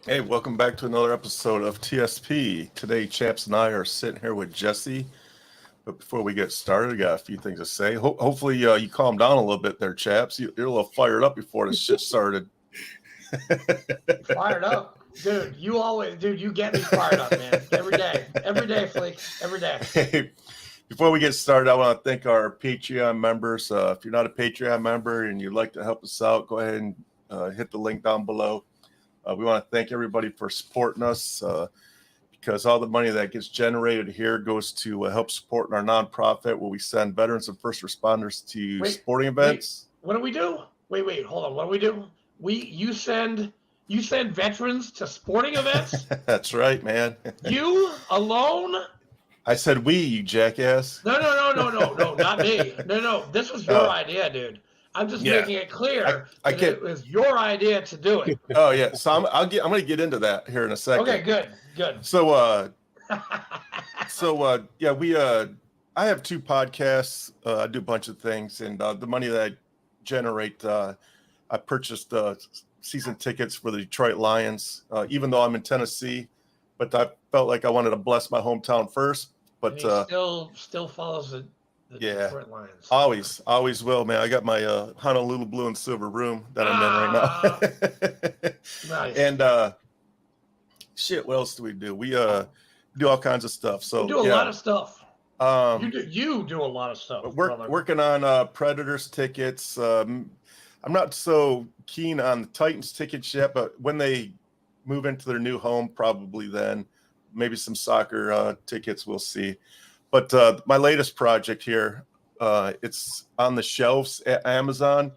Hey, welcome back to another episode of TSP. Today, Chaps and I are sitting here with Jesse. But before we get started, I got a few things to say. Hopefully, you calm down a little bit there, Chaps. You're a little fired up before this shit started. Fired up, dude. You get me fired up, man. Every day, Fleek, every day. Hey, before we get started, I want to thank our Patreon members. If you're not a Patreon member and you'd like to help us out, go ahead and hit the link down below. We want to thank everybody for supporting us because all the money that gets generated here goes to help support our nonprofit where we send veterans and first responders to sporting events. What do we do? Wait, hold on. What do we do? You send veterans to sporting events? That's right, man. You alone? I said we, you jackass. No, not me. No, this was your idea, dude. I'm just making it clear that it was your idea to do it. Oh yeah, so I'm going to get into that here in a second. Okay, good. So I have two podcasts. I do a bunch of things, and the money that I generate, I purchased season tickets for the Detroit Lions. Even though I'm in Tennessee, but I felt like I wanted to bless my hometown first. But and he still follows the Detroit Lions. Always will, man. I got my Honolulu blue and silver room that I'm in right now. Nice. And shit, what else do we do? We do all kinds of stuff. So we do a lot of stuff. You do a lot of stuff. Working on Predators tickets. I'm not so keen on the Titans tickets yet, but when they move into their new home, probably then maybe some soccer tickets. We'll see. But my latest project here, it's on the shelves at Amazon,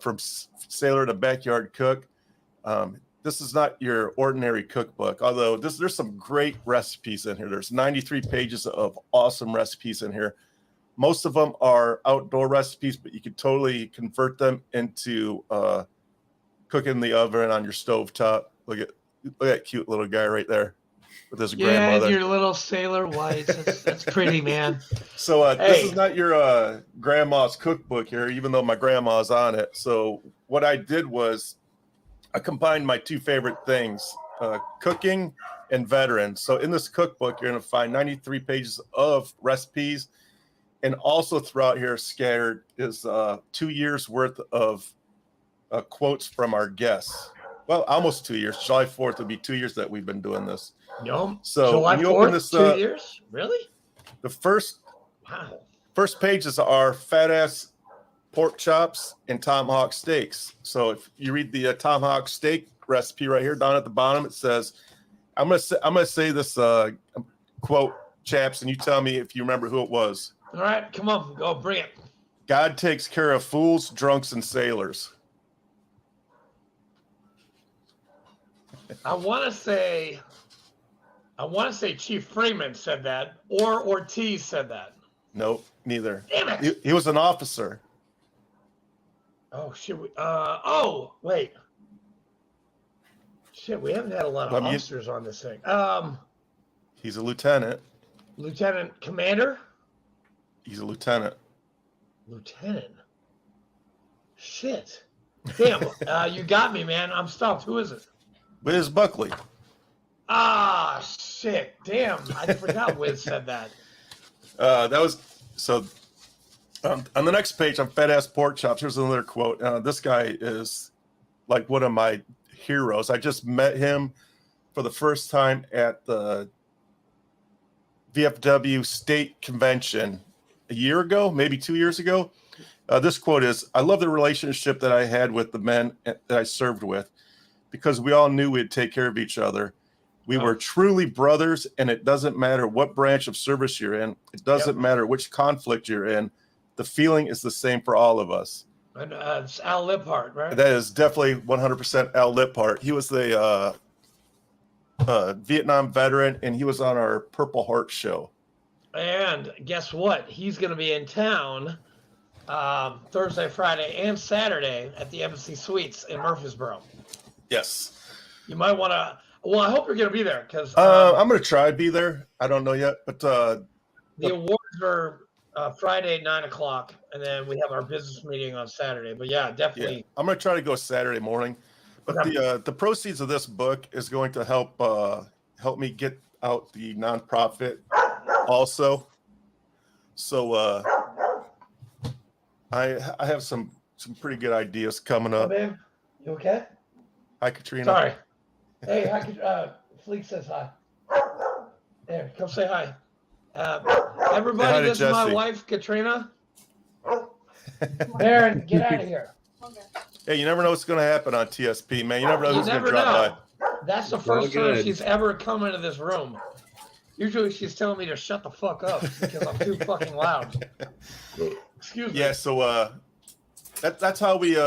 from Sailor to Backyard Cook. This is not your ordinary cookbook, although there's some great recipes in here. There's 93 pages of awesome recipes in here. Most of them are outdoor recipes, but you could totally convert them into cooking in the oven on your stovetop. Look at that cute little guy right there with his grandmother. Yeah, your little sailor whites. That's pretty, man. So this is not your grandma's cookbook here, even though my grandma's on it. So what I did was I combined my two favorite things, cooking and veterans. So in this cookbook, you're going to find 93 pages of recipes. And also throughout here scattered is 2 years worth of quotes from our guests. Well, almost 2 years. July 4th would be 2 years that we've been doing this. Yum. So July when you 4th, open this 2 years? Really? The first pages are fat ass pork chops and tomahawk steaks. So if you read the tomahawk steak recipe right here down at the bottom, it says, I'm gonna say this quote, Chaps, and you tell me if you remember who it was. All right, come on, go bring it. God takes care of fools, drunks, and sailors. I want to say Chief Freeman said that, or Ortiz said that. Nope, neither. Damn it! He was an officer. Oh shit! Wait. Shit, we haven't had a lot of officers on this thing. He's a lieutenant. Lieutenant commander. He's a lieutenant. Lieutenant. Shit. Damn, you got me, man. I'm stumped. Who is it? Wiz Buckley. Ah, shit. Damn, I forgot Wiz said that. That was so. On the next page, on fat ass pork chops. Here's another quote. This guy is like one of my heroes. I just met him for the first time at the VFW state convention a year ago, maybe 2 years ago. This quote is, I love the relationship that I had with the men that I served with because we all knew we'd take care of each other. We were truly brothers, and it doesn't matter what branch of service you're in. It doesn't matter which conflict you're in. The feeling is the same for all of us. And it's Al Liphart, right? That is definitely 100% Al Liphart. He was the Vietnam veteran, and he was on our Purple Heart show. And guess what? He's going to be in town Thursday, Friday, and Saturday at the Embassy Suites in Murfreesboro. Yes. You might want to. Well, I hope you're going to be there because I'm going to try to be there. I don't know yet, but the awards are Friday at 9:00, and then we have our business meeting on Saturday. But yeah, definitely. Yeah. I'm going to try to go Saturday morning. But Okay. the proceeds of this book is going to help me get out the nonprofit also. So I have some pretty good ideas coming Oh, up. babe, you okay? Hi, Katrina. Sorry. Hey, hi. Fleek says hi. There, come say hi. Everybody, hi to this is my Jesse. wife, Katrina. Baron, get out of here. Hey, you never know what's going to happen on TSP, man. You never know who's going to drop by. That's the first time she's ever come into this room. Usually she's telling me to shut the fuck up because I'm too fucking loud. Excuse me. Yeah, so that's how we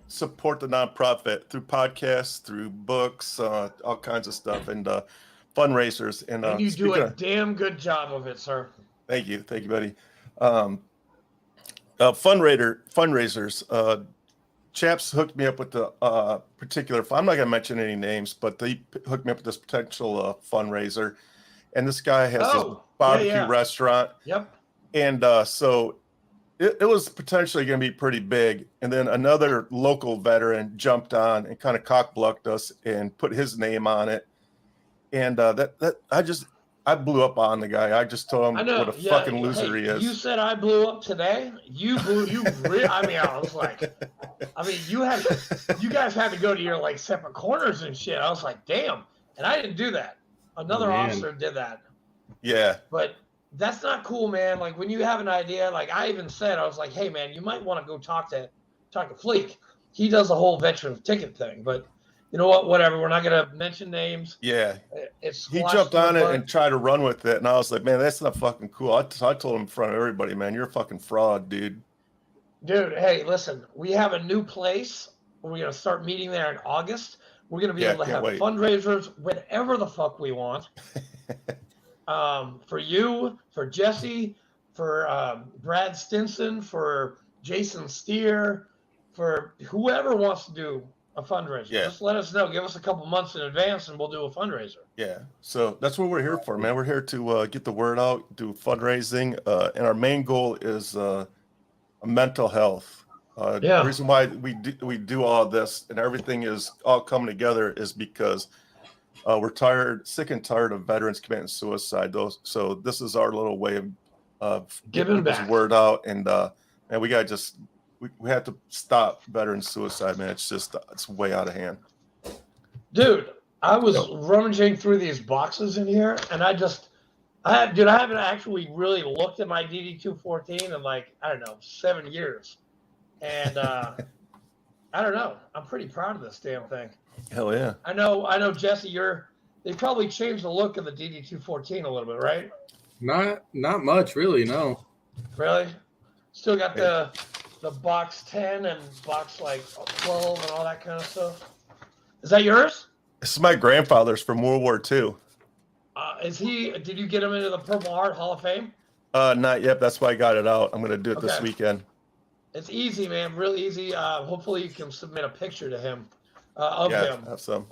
support the nonprofit, through podcasts, through books, all kinds of stuff, and fundraisers. And you do a damn good job of it, sir. Thank you, buddy. Fundraisers. Chaps hooked me up with the particular. I'm not going to mention any names, but they hooked me up with this potential fundraiser. And this guy has this barbecue restaurant. Yep. And so it was potentially going to be pretty big. And then another local veteran jumped on and kind of cock-blocked us and put his name on it. And I blew up on the guy. I just told him what a fucking loser he is. You said I blew up today. I was like, you guys had to go to your like separate corners and shit. I was like, damn. And I didn't do that. Another officer did that. Yeah. But that's not cool, man. Like when you have an idea, like I even said, I was like, hey man, you might want to go talk to Fleek. He does the whole veteran ticket thing, but you know what? Whatever. We're not going to mention names. Yeah. He jumped on it and tried to run with it. And I was like, man, that's not fucking cool. I told him in front of everybody, man, you're a fucking fraud, dude. Dude, hey, listen, we have a new place. We're going to start meeting there in August. We're going to be able to have fundraisers whenever the fuck we want. For you, for Jesse, for Brad Stinson, for Jason Steer, for whoever wants to do a fundraiser. Yeah. Just let us know. Give us a couple months in advance and we'll do a fundraiser. Yeah. So that's what we're here for, man. We're here to get the word out, do fundraising. And our main goal is mental health. The reason why we do all this and everything is all coming together is because we're sick and tired of veterans committing suicide. So this is our little way of getting this word out. And we got to we have to stop veteran suicide, man. It's way out of hand. Dude, I was rummaging through these boxes in here, and I haven't actually really looked at my DD-214 in like, I don't know, 7 years. And I don't know. I'm pretty proud of this damn thing. Hell yeah. I know, Jesse, they probably changed the look of the DD-214 a little bit, right? Not much, really, no. Really? Still got the box 10 and box like 12 and all that kind of stuff. Is that yours? This is my grandfather's from World War II. Did you get him into the Purple Heart Hall of Fame? Not yet. That's why I got it out. I'm going to do it this weekend. It's easy, man. Real easy. Hopefully you can submit a picture to him of him. Have some.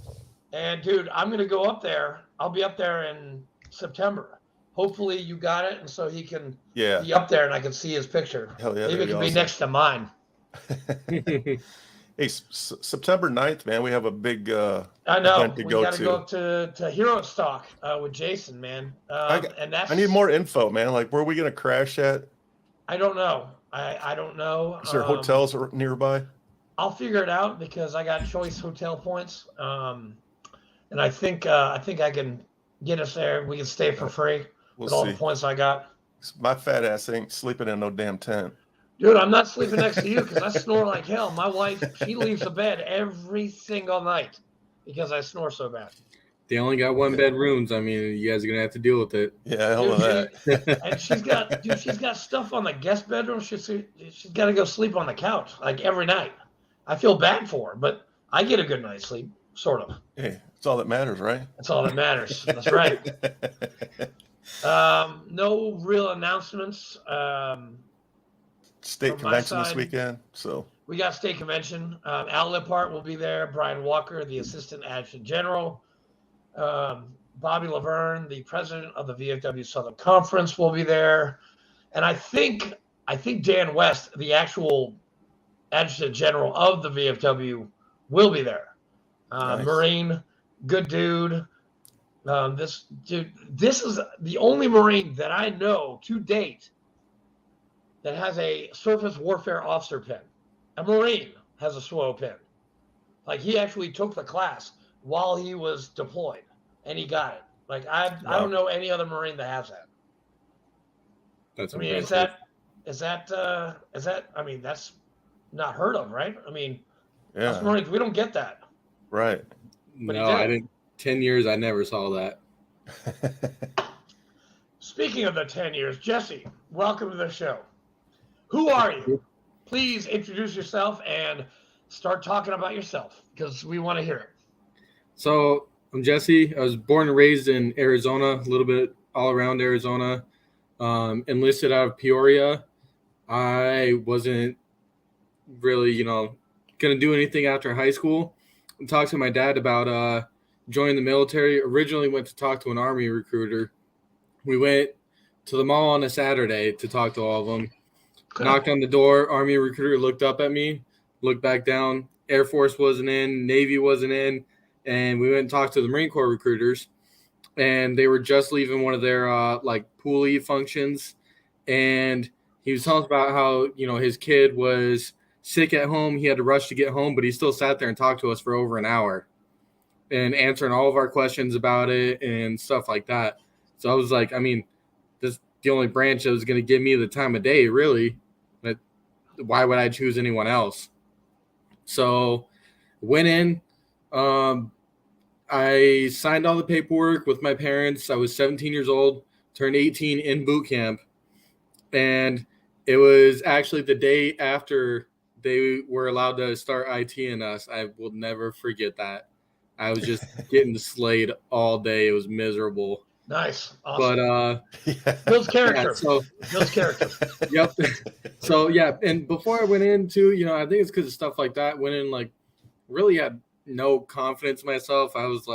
And dude, I'm going to go up there. I'll be up there in September. Hopefully you got it, and so he can be up there and I can see his picture. Hell yeah, maybe it can be next to mine. Hey, September 9th, man, we have a big I know. event to we got to go to Hero Stock with Jason, man. I need more info, man. Like, where are we going to crash at? I don't know. I don't know. Is there hotels nearby? I'll figure it out because I got choice hotel points. And I think I can get us there. We can stay for free with all the points I got. My fat ass ain't sleeping in no damn tent. Dude, I'm not sleeping next to you because I snore like hell. My wife, she leaves the bed every single night because I snore so bad. They only got one bedrooms. I mean, you guys are gonna have to deal with it. Yeah, hell with that. And she's got stuff on the guest bedroom. She's got to go sleep on the couch like every night. I feel bad for her, but I get a good night's sleep, sort of. Hey, that's all that matters, right? That's all that matters. That's right. No real announcements. State convention this weekend, so we got state convention. Al Lippart will be there. Brian Walker, the assistant adjutant general. Bobby Laverne, the president of the VFW Southern Conference, will be there, and I think Dan West, the actual adjutant general of the VFW, will be there. Nice. Marine, good dude. This is the only Marine that I know to date that has a surface warfare officer pin. A Marine has a SWO pin. Like, he actually took the class while he was deployed, and he got it. Like, I don't know any other Marine that has that. That's I mean, impressive. is that? I mean, that's not heard of, right? I mean, us Yeah. Marines, we don't get that. Right. But he No, did. I didn't. 10 years, I never saw that. Speaking of the 10 years, Jesse, welcome to the show. Who are you? Please introduce yourself and start talking about yourself, because we want to hear it. So I'm Jesse. I was born and raised in Arizona, a little bit all around Arizona. Enlisted out of Peoria. I wasn't really, going to do anything after high school. I talked to my dad about joining the military. Originally went to talk to an Army recruiter. We went to the mall on a Saturday to talk to all of them. Knocked on the door. Army recruiter looked up at me, looked back down. Air Force wasn't in. Navy wasn't in. And we went and talked to the Marine Corps recruiters. And they were just leaving one of their pool eve functions. And he was telling us about how, his kid was sick at home. He had to rush to get home, but he still sat there and talked to us for over an hour and answering all of our questions about it and stuff like that. So I was like, I mean, this is the only branch that was going to give me the time of day, really. But why would I choose anyone else? So went in. I signed all the paperwork with my parents. I was 17 years old, turned 18 in boot camp. And it was actually the day after they were allowed to start ITing us. I will never forget that. I was just getting slayed all day. It was miserable. Nice. Awesome. But those characters. Yeah, those characters. Yep. So yeah, and before I went into, I think it's because of stuff like that. Went in really had no confidence in myself. I was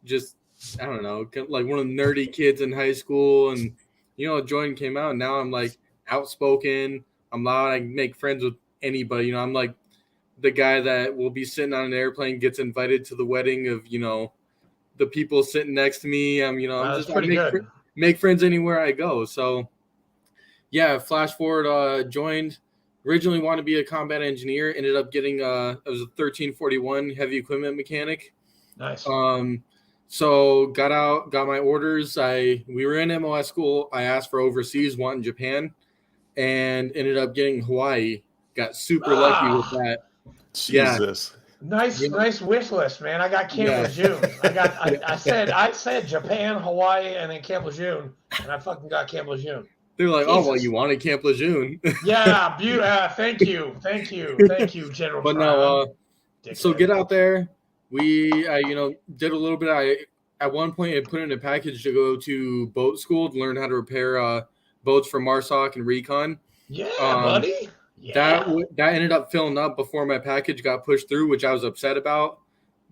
just I don't know, like one of the nerdy kids in high school, and Jordan came out, and now I'm outspoken. I'm loud. I can make friends with anybody. I'm the guy that will be sitting on an airplane, gets invited to the wedding of the people sitting next to me. I make friends anywhere I go. So yeah, flash forward, joined. Originally wanted to be a combat engineer. Ended up getting I was a 1341 heavy equipment mechanic. Nice. So got out, got my orders. We were in MOS school. I asked for overseas, wanting Japan, and ended up getting Hawaii. Got super lucky with that. Jesus. Yeah. Nice wish list, man. I got Camp Lejeune. I said Japan, Hawaii, and then Camp Lejeune, and I fucking got Camp Lejeune. They're like, Jesus. Oh, well, you wanted Camp Lejeune. Yeah, thank you, General. But no, so get out there. We, did a little bit. At one point, I put in a package to go to boat school to learn how to repair boats for MARSOC and Recon. Yeah, buddy. Yeah. That ended up filling up before my package got pushed through, which I was upset about.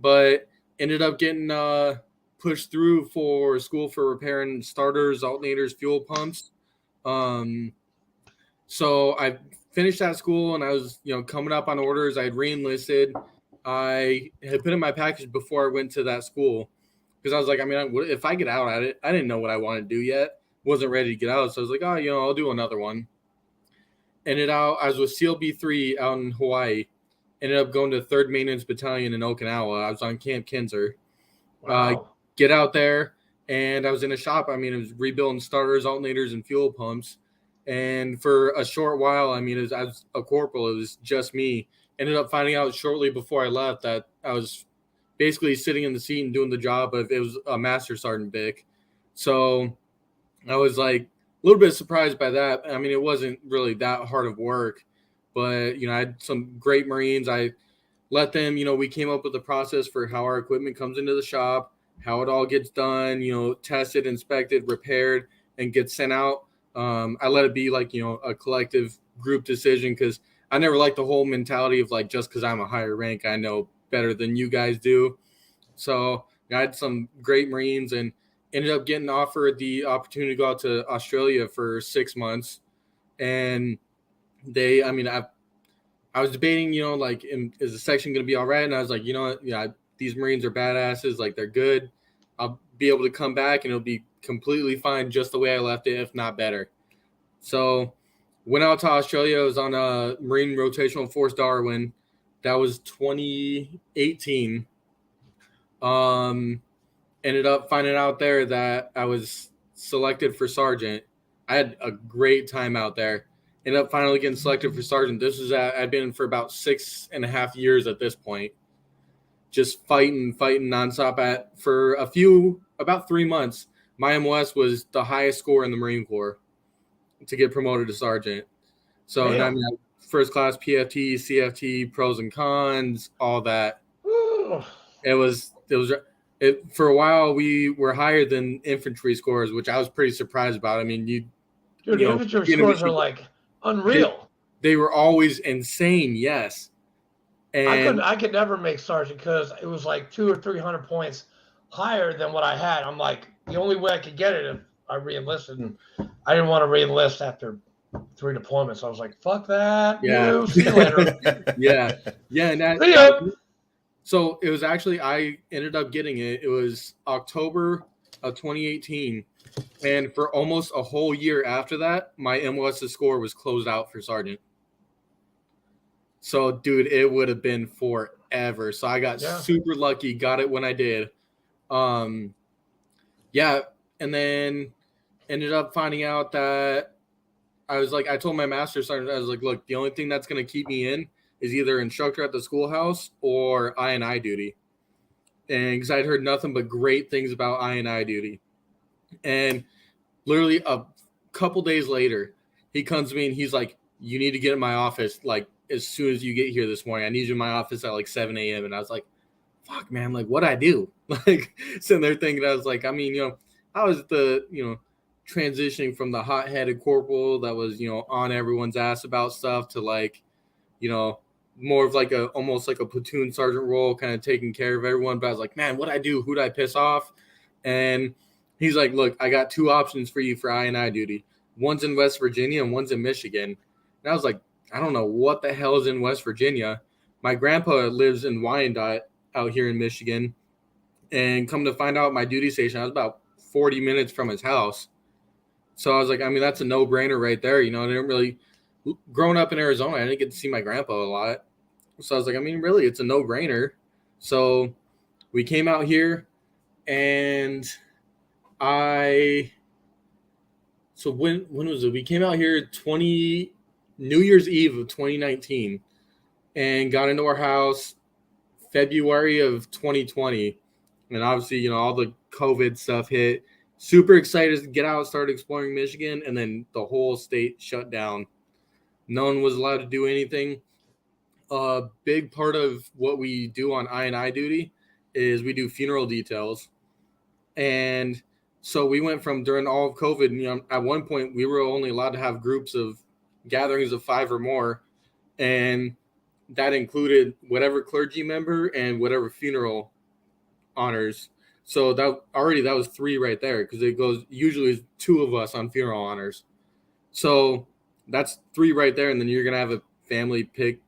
But ended up getting pushed through for school for repairing starters, alternators, fuel pumps. So I finished that school, and I was, coming up on orders. I had re-enlisted. I had put in my package before I went to that school because I was like, if I get out at it, I didn't know what I wanted to do yet. Wasn't ready to get out. So I was like, I'll do another one. Ended out, I was with SEAL B3 out in Hawaii. Ended up going to 3rd Maintenance Battalion in Okinawa. I was on Camp Kinzer. Wow. Get out there, and I was in a shop. It was rebuilding starters, alternators, and fuel pumps. And for a short while, I was a corporal. It was just me. Ended up finding out shortly before I left that I was basically sitting in the seat and doing the job of it was a Master Sergeant Vic. So I was a little bit surprised by that. It wasn't really that hard of work, but, I had some great Marines. I let them, we came up with a process for how our equipment comes into the shop, how it all gets done, tested, inspected, repaired, and gets sent out. I let it be a collective group decision because I never liked the whole mentality of just because I'm a higher rank, I know better than you guys do. So I had some great Marines and ended up getting offered the opportunity to go out to Australia for 6 months. And I I was debating, you know, like, is the section going to be all right? And I was like, you know what? Yeah, these Marines are badasses. Like, they're good. I'll be able to come back and it'll be completely fine just the way I left it, if not better. So went out to Australia. I was on a Marine Rotational Force Darwin. That was 2018. Ended up finding out there that I was selected for sergeant. I had a great time out there. Ended up finally getting selected for sergeant. This was I've been for about 6.5 years at this point, just fighting nonstop. For about 3 months, my MOS was the highest score in the Marine Corps to get promoted to sergeant. So I mean, first class PFT, CFT, pros and cons, all that. It was for a while. We were higher than infantry scores, which I was pretty surprised about. I mean, infantry scores are like unreal. They were always insane. Yes. And I could never make sergeant because it was like 200 or 300 points higher than what I had. I'm like, the only way I could get it if I re-enlisted, and I didn't want to re-enlist after 3 deployments. I was like, fuck that. Yeah. See you later. Yeah. And so it was actually, I ended up getting it. It was October of 2018. And for almost a whole year after that, my MOS score was closed out for sergeant. So, dude, it would have been forever. So I got super lucky, got it when I did. And then ended up finding out that I told my master sergeant, I was like, look, the only thing that's going to keep me in is either instructor at the schoolhouse or I&I duty. And because I'd heard nothing but great things about I&I duty. And literally a couple days later, he comes to me and he's like, you need to get in my office, like, as soon as you get here this morning. I need you in my office at like 7 a.m. And I was like, fuck, man, like, what'd I do? Like, sitting there thinking, I was like, I mean, I was transitioning from the hot-headed corporal that was, on everyone's ass about stuff to like, more of like almost like a platoon sergeant role, kind of taking care of everyone. But I was like, man, what'd I do? Who'd I piss off? And he's like, look, I got 2 options for you for I&I duty. One's in West Virginia and one's in Michigan. And I was like, I don't know what the hell is in West Virginia. My grandpa lives in Wyandotte out here in Michigan. And come to find out, my duty station, I was about 40 minutes from his house. So I was like, I mean, that's a no-brainer right there. I didn't really, growing up in Arizona, I didn't get to see my grandpa a lot. So I was like, I mean, really, it's a no-brainer. So we came out here, and so when was it? We came out here New Year's Eve of 2019 and got into our house February of 2020. And obviously, all the COVID stuff hit. Super excited to get out and start exploring Michigan. And then the whole state shut down. No one was allowed to do anything. A big part of what we do on I&I duty is we do funeral details. And so we went from during all of COVID, at one point we were only allowed to have groups of gatherings of 5 or more. And that included whatever clergy member and whatever funeral honors. So that was 3 right there, because it goes usually 2 of us on funeral honors. So that's 3 right there. And then you're going to have a family pick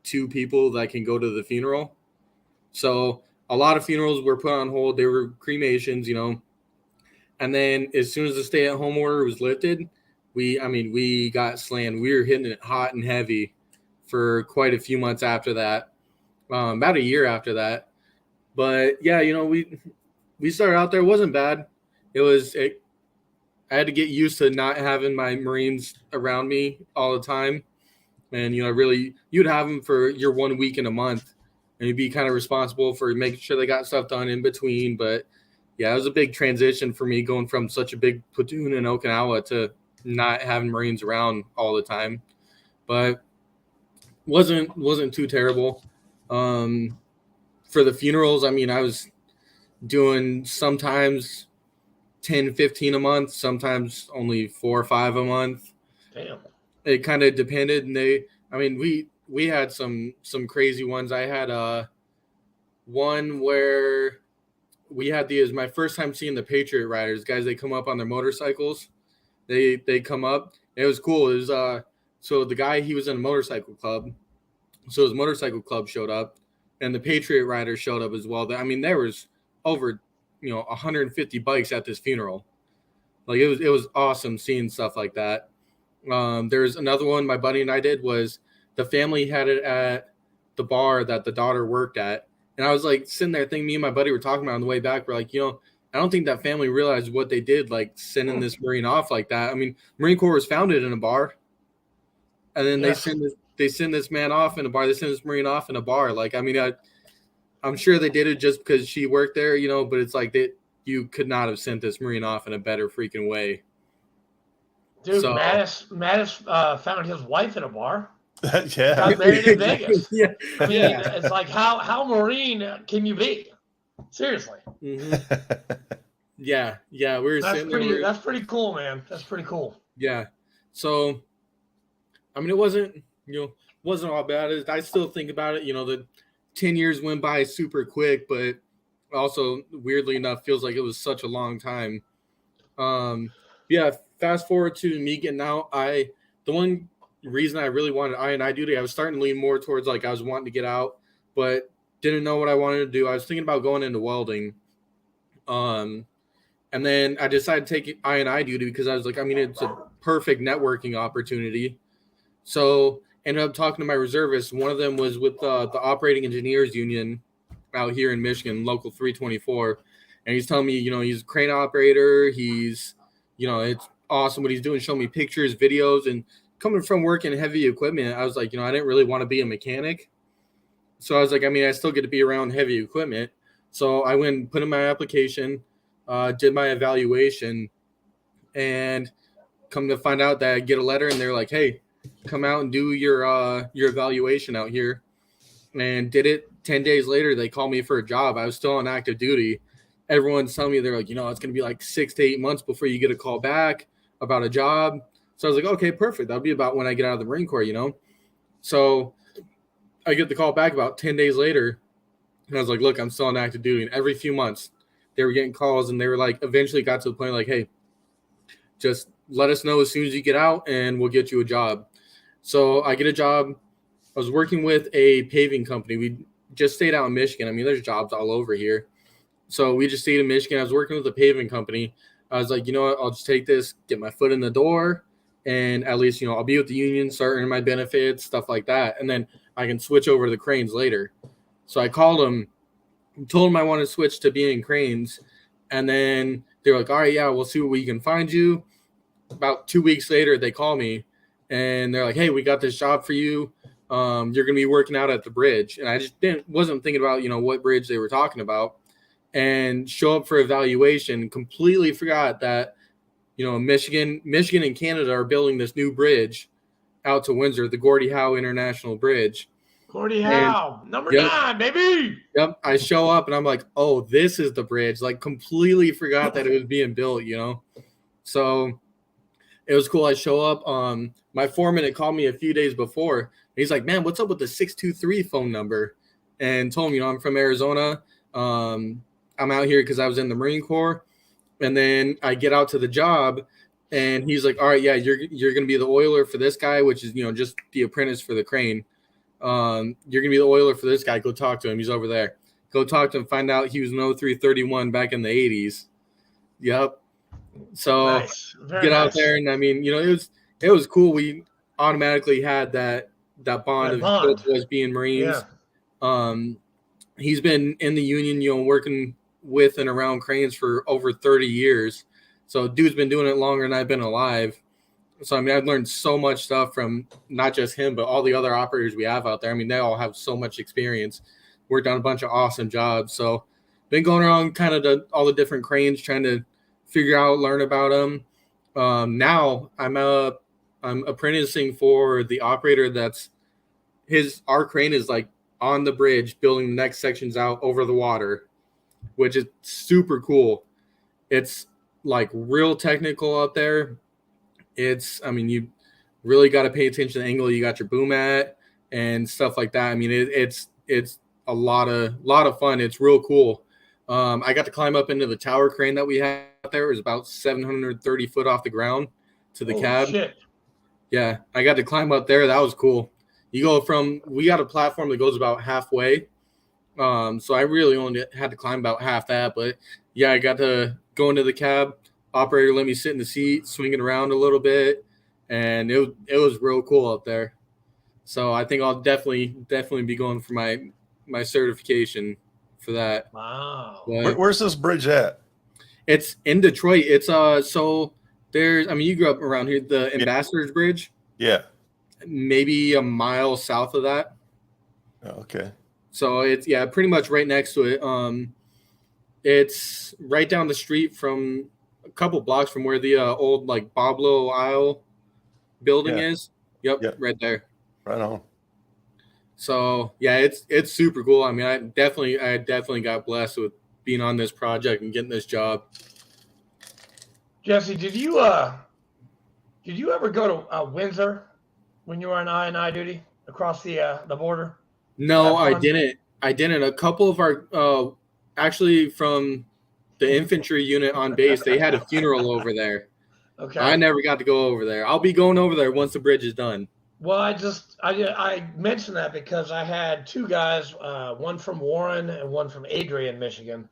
2 people that can go to the funeral. So a lot of funerals were put on hold. They were cremations, And then as soon as the stay-at-home order was lifted, we got slammed. We were hitting it hot and heavy for quite a few months after that, about a year after that. But yeah, we started out there. It wasn't bad. I had to get used to not having my Marines around me all the time. And, you'd have them for your 1 week in a month, and you'd be kind of responsible for making sure they got stuff done in between. But yeah, it was a big transition for me going from such a big platoon in Okinawa to not having Marines around all the time. But wasn't too terrible. For the funerals, I was doing sometimes 10, 15 a month, sometimes only 4 or 5 a month. Damn. It kind of depended. And we had some crazy ones. I had one where we had my first time seeing the Patriot Riders, guys. They come up on their motorcycles. They come up. It was cool. It was so the guy, he was in a motorcycle club, So his motorcycle club showed up, and the Patriot Riders showed up as well. I mean, there was over 150 bikes at this funeral. Like it was awesome seeing stuff like that. There's another one my buddy and I did was the family had it at the bar that the daughter worked at. And I was like sitting there thinking, me and my buddy were talking about on the way back. We're like, I don't think that family realized what they did, like sending this Marine off like that. I mean, Marine Corps was founded in a bar. And then they send this man off in a bar. They send this Marine off in a bar. Like, I mean, I'm sure they did it just because she worked there, but it's like you could not have sent this Marine off in a better freaking way. Dude, so, Mattis found his wife in a bar. Yeah. Got married in Vegas. Yeah. I mean, it's like, how Marine can you be? Seriously. Mm-hmm. Yeah. That's pretty cool, man. That's pretty cool. Yeah. So, I mean, it wasn't all bad. I still think about it. The 10 years went by super quick, but also weirdly enough, feels like it was such a long time. Yeah. Fast forward to me getting out. The one reason I really wanted I&I duty, I was starting to lean more towards like I was wanting to get out, but didn't know what I wanted to do. I was thinking about going into welding. And then I decided to take I&I duty because I was like, I mean, it's a perfect networking opportunity. So ended up talking to my reservists. One of them was with the Operating Engineers Union out here in Michigan, Local 324. And he's telling me, he's a crane operator. He's, it's awesome what he's doing, showing me pictures, videos. And coming from working heavy equipment, I was like, I didn't really want to be a mechanic. So I was like, I mean, I still get to be around heavy equipment. So I went and put in my application, did my evaluation, and come to find out that I get a letter and they're like, hey, come out and do your evaluation out here. And did it. 10 days later, they called me for a job. I was still on active duty. Everyone's telling me, they're like, it's going to be like 6 to 8 months before you get a call back about a job. So I was like, okay, perfect. That'll be about when I get out of the Marine Corps, So I get the call back about 10 days later. And I was like, look, I'm still on active duty. And every few months they were getting calls, and they were like, eventually got to the point like, hey, just let us know as soon as you get out and we'll get you a job. So I get a job. I was working with a paving company. We just stayed out in Michigan. I mean, there's jobs all over here. So we just stayed in Michigan. I was working with a paving company. I was like, you know what? I'll just take this, get my foot in the door, and at least, I'll be with the union, start earning my benefits, stuff like that. And then I can switch over to the cranes later. So I called them, told them I wanted to switch to being cranes. And then they're like, all right, yeah, we'll see what we can find you. About 2 weeks later, they call me and they're like, hey, we got this job for you. You're going to be working out at the bridge. And I just wasn't thinking about, what bridge they were talking about, and show up for evaluation. Completely forgot that, Michigan and Canada are building this new bridge out to Windsor, the Gordie Howe International Bridge. Gordie Howe, number 9, baby. Yep. I show up and I'm like, oh, this is the bridge. Like, completely forgot that it was being built, So it was cool. I show up. My foreman had called me a few days before. He's like, man, what's up with the 623 phone number? And told him, I'm from Arizona. I'm out here because I was in the Marine Corps. And then I get out to the job, and he's like, all right, yeah, you're going to be the oiler for this guy, which is, just the apprentice for the crane. You're going to be the oiler for this guy. Go talk to him. He's over there. Go talk to him. Find out he was an 0331 back in the 80s. Yep. So nice. Get out there. And I mean, it was cool. We automatically had that bond of us being Marines. Yeah. He's been in the union, working with and around cranes for over 30 years. So dude's been doing it longer than I've been alive. So, I mean, I've learned so much stuff from not just him, but all the other operators we have out there. I mean, they all have so much experience, worked on a bunch of awesome jobs. So been going around kind of all the different cranes, trying to figure out, learn about them. Now I'm apprenticing for the operator our crane is like on the bridge, building the next sections out over the water, which is super cool. It's like real technical up there. You really got to pay attention to the angle you got your boom at and stuff like that. I mean, it's a lot of fun. It's real cool. I got to climb up into the tower crane that we had out there. It was about 730 foot off the ground to the cab. Shit. Yeah, I got to climb up there. That was cool. We got a platform that goes about halfway. So I really only had to climb about half that, but yeah, I got to go into the cab. Operator let me sit in the seat, swing it around a little bit, and it was real cool out there. So I think I'll definitely be going for my certification for that. Wow. But Where's this bridge at? it's in Detroit. It's so there's, I mean, you grew up around here, the Ambassador's Bridge, Yeah. maybe a mile south of that. Oh, okay. So it's pretty much right next to it. It's right down the street from a couple blocks from where the old like Boblo Isle building is. Yep, right there. Right on. So yeah, it's super cool. I mean, I definitely got blessed with being on this project and getting this job. Jesse, did you ever go to Windsor when you were on I&I duty across the border? No, I didn't. A couple of our actually from the infantry unit on base, they had a funeral over there. Okay. I never got to go over there. I'll be going over there once the bridge is done. Well, I mentioned that because I had two guys, one from Warren and one from Adrian, Michigan,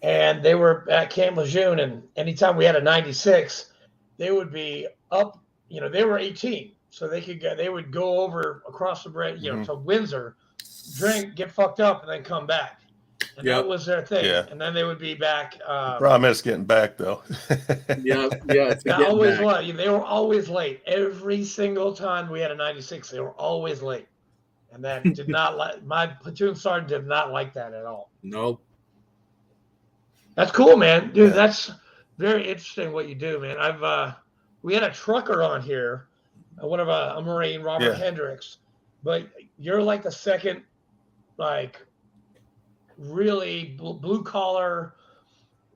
and they were at Camp Lejeune. And anytime we had a 96, they would be up. You know, they were 18, so they would go over across the bridge, to Windsor, drink, get fucked up, and then come back. And that was their thing. Yeah. And then they would be back. Problem is getting back though. yeah. Always late. They were always late. Every single time we had a 96, they were always late. And that did not like my platoon sergeant did not like that at all. Nope. That's cool, man. Dude, that's very interesting what you do, man. We had a trucker on here, a Marine, Robert Hendricks, but you're like the second, like, really blue collar,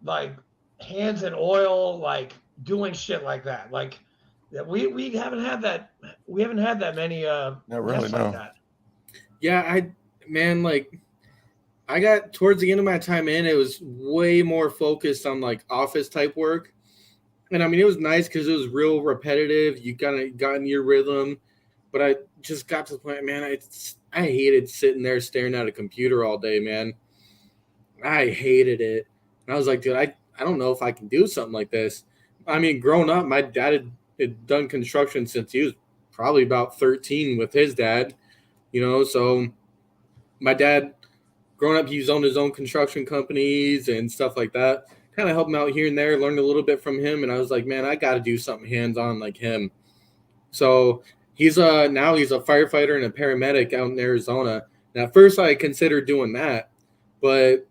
like hands in oil, like doing shit like that. Like that we haven't had that. We haven't had that many not really, no. like that. Yeah, I got towards the end of my time in, it was way more focused on like office type work. And I mean, it was nice because it was real repetitive. You kind of got in your rhythm, but I just got to the point, man, I hated sitting there staring at a computer all day, man. I hated it. And I was like, dude, I don't know if I can do something like this. I mean, growing up, my dad had done construction since he was probably about 13 with his dad, so my dad, growing up, he's owned his own construction companies and stuff like that. Kind of helped him out here and there, learned a little bit from him. And I was like, man, I got to do something hands-on like him. So now he's a firefighter and a paramedic out in Arizona. And at first I considered doing that, but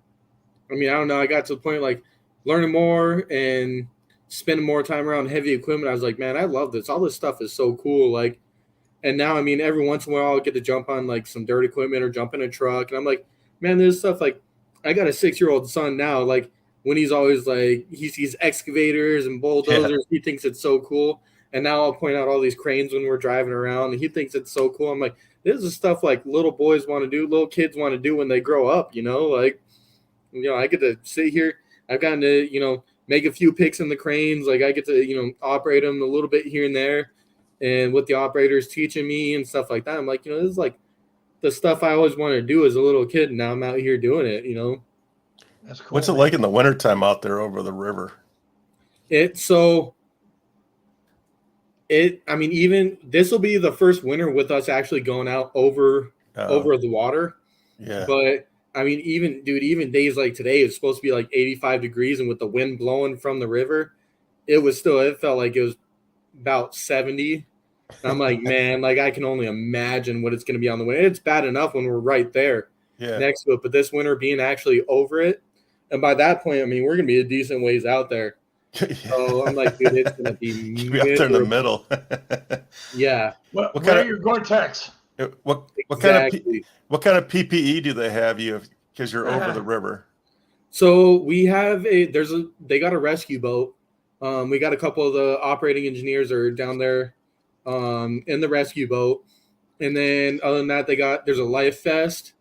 I mean, I don't know. I got to the point like learning more and spending more time around heavy equipment. I was like, man, I love this. All this stuff is so cool. Like, and now, I mean, every once in a while I'll get to jump on like some dirt equipment or jump in a truck. And I'm like, man, there's stuff like I got a 6-year-old son now. Like when he's always like, he sees excavators and bulldozers. He thinks it's so cool. And now I'll point out all these cranes when we're driving around and he thinks it's so cool. I'm like, this is stuff like little boys want to do, little kids want to do when they grow up, like, I get to sit here. I've gotten to, make a few picks in the cranes. Like I get to, operate them a little bit here and there. And what the operator's teaching me and stuff like that. I'm like, this is like the stuff I always wanted to do as a little kid. And now I'm out here doing it, That's cool. What's it like in the wintertime out there over the river? Even this will be the first winter with us actually going out over the water. Yeah. But I mean, even days like today, it's supposed to be like 85 degrees, and with the wind blowing from the river, it felt like it was about 70. And I'm like, man, like I can only imagine what it's going to be on the way. It's bad enough when we're right there next to it, but this winter being actually over it, and by that point, I mean, we're going to be a decent ways out there. So I'm like, dude, it's going to be out there in the middle. Yeah. What kind of your Gore-Tex? What kind of PPE do they have you because you're over the river? So we have they got a rescue boat. We got a couple of the operating engineers are down there in the rescue boat. And then other than that, there's a life vest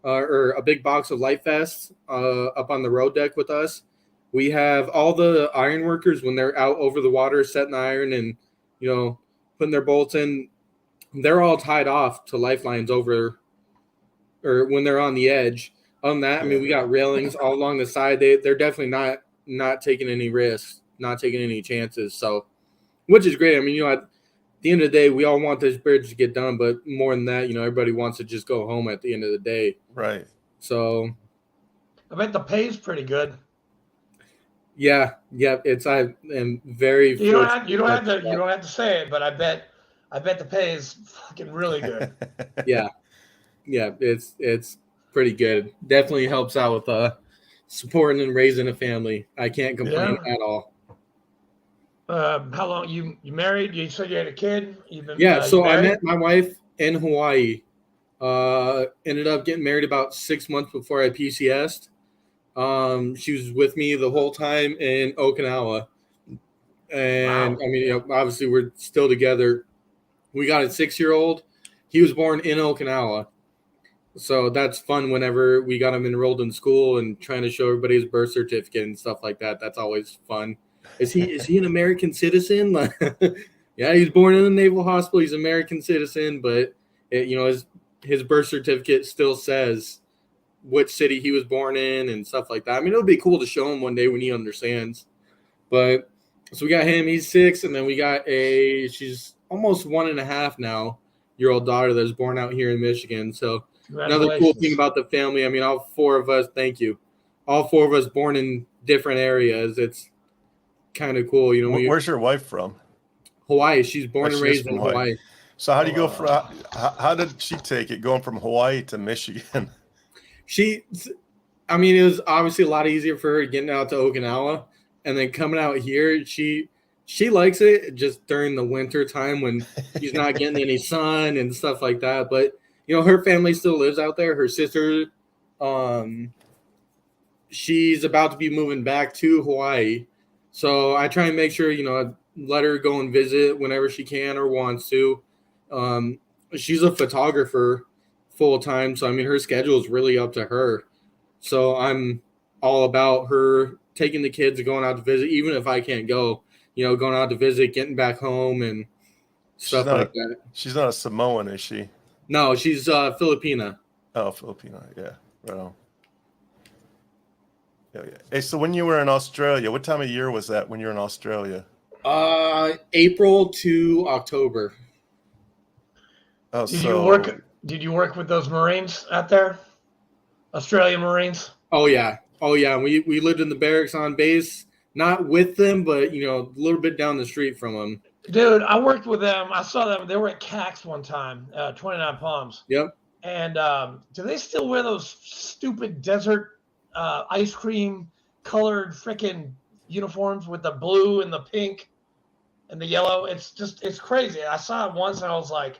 or a big box of life vests up on the road deck with us. We have all the iron workers when they're out over the water setting iron and, putting their bolts in. they're all tied off to lifelines over, or when they're on the edge. Other than that, I mean, we got railings all along the side. They're definitely not taking any risks, not taking any chances. So, which is great. I mean, at the end of the day, we all want this bridge to get done, but more than that, everybody wants to just go home at the end of the day. Right. So, I bet the pay's pretty good. yeah, I am very. You don't have to say it, but I bet the pay is fucking really good. Yeah, it's pretty good. Definitely helps out with supporting and raising a family. I can't complain at all. How long you married? You said you had a kid. So I met my wife in Hawaii. Ended up getting married about 6 months before I PCS'd. She was with me the whole time in Okinawa, and wow. I mean, obviously we're still together. We got a 6-year-old. He was born in Okinawa, so that's fun. Whenever we got him enrolled in school and trying to show everybody his birth certificate and stuff like that, that's always fun. Is he an American citizen? Yeah, he's born in a naval hospital. He's an American citizen, but his birth certificate still says which city he was born in and stuff like that. I mean, it'll be cool to show him one day when he understands. But so we got him, he's 6, and then we got she's almost 1.5 now, year-old daughter that's born out here in Michigan. So another cool thing about the family, I mean, all 4 of us, thank you. All 4 of us born in different areas. It's kind of cool. Where's your wife from? Hawaii. She's born and raised in Hawaii. So how do you go from, how did she take it going from Hawaii to Michigan? It was obviously a lot easier for her getting out to Okinawa, and then coming out here, she likes it just during the winter time when she's not getting any sun and stuff like that. But her family still lives out there. Her sister, she's about to be moving back to Hawaii, so I try and make sure I let her go and visit whenever she can or wants to. She's a photographer full time, so I mean her schedule is really up to her. So I'm all about her taking the kids and going out to visit, even if I can't go. Going out to visit, getting back home and stuff like that. She's not a Samoan, is she? No, she's Filipina. Oh, Filipina, yeah, right on. Yeah. Hey, so when you were in Australia, what time of year was that when you were in Australia? April to October. Oh, Did you work with those Marines out there? Australian Marines? Oh yeah. We lived in the barracks on base, not with them, but a little bit down the street from them. Dude, I worked with them. I saw them. They were at CAX one time, 29 Palms. Yep. And do they still wear those stupid desert ice cream colored freaking uniforms with the blue and the pink and the yellow? It's crazy. I saw it once and I was like,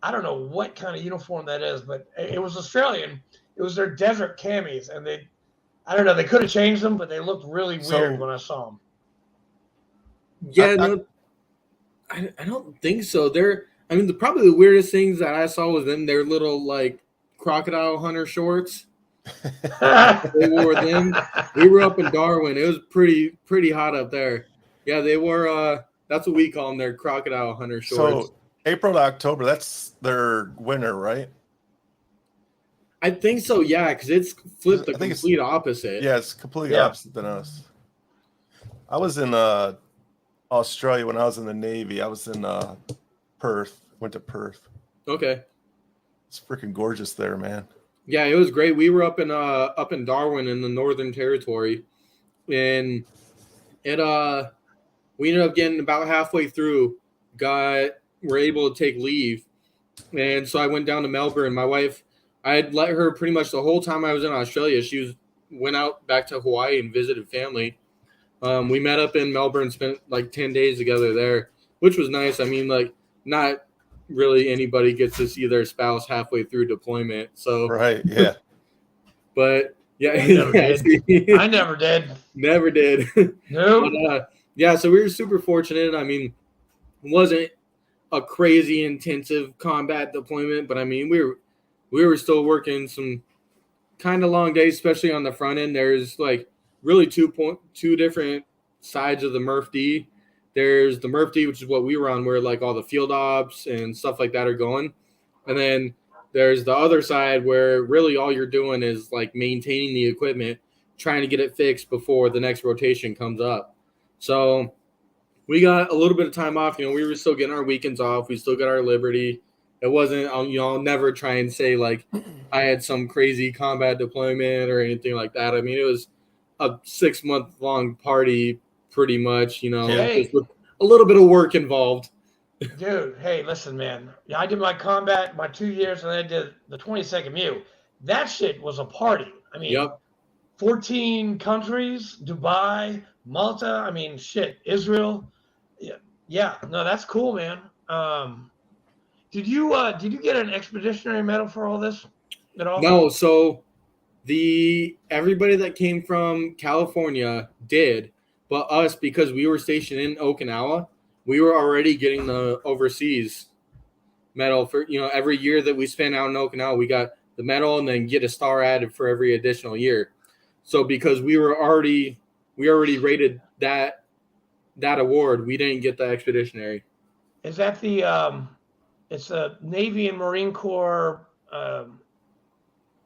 I don't know what kind of uniform that is, but it was Australian. It was their desert camis, and I don't know, they could have changed them, but they looked really weird when I saw them. Yeah, I don't think so. Probably the weirdest things that I saw was in their little like crocodile hunter shorts. They wore them. We were up in Darwin. It was pretty hot up there. Yeah, they wore that's what we call them, their crocodile hunter shorts. So April to October, that's their winter, right? I think so, yeah, because it's flipped the complete opposite. Yeah, it's completely opposite than us. I was in Australia when I was in the Navy. I was in Perth. Went to Perth. Okay. It's freaking gorgeous there, man. Yeah, it was great. We were up in Darwin in the Northern Territory, and we ended up getting about halfway through. Were able to take leave, and so I went down to Melbourne. My wife, I had let her pretty much the whole time I was in Australia. She went out back to Hawaii and visited family. We met up in Melbourne, spent like 10 days together there, which was nice. I mean, like, not really anybody gets to see their spouse halfway through deployment. So right, yeah. But yeah, I never did. Never did. No. But, yeah, so we were super fortunate. I mean, it wasn't a crazy intensive combat deployment, but I mean, we were still working some kind of long days, especially on the front end. There's like really two different sides of the MRF-D. There's the Murphy, which is what we were on, where like all the field ops and stuff like that are going. And then there's the other side where really all you're doing is like maintaining the equipment, trying to get it fixed before the next rotation comes up. So we got a little bit of time off. We were still getting our weekends off. We still got our liberty. It wasn't, I'll never try and say like I had some crazy combat deployment or anything like that. I mean, it was a 6-month long party pretty much, Hey. just with a little bit of work involved. Dude, hey, listen, man. Yeah, I did my combat, my 2 years, and then I did the 22nd MU. That shit was a party. I mean, Yep. 14 countries, Dubai, Malta. I mean, shit, Israel. Yeah. No, that's cool, man. Did you get an expeditionary medal for all this at all? No, so everybody that came from California did, but us, because we were stationed in Okinawa, we were already getting the overseas medal for, every year that we spent out in Okinawa, we got the medal and then get a star added for every additional year. So because we already rated that award, we didn't get the expeditionary. Is that it's a Navy and Marine Corps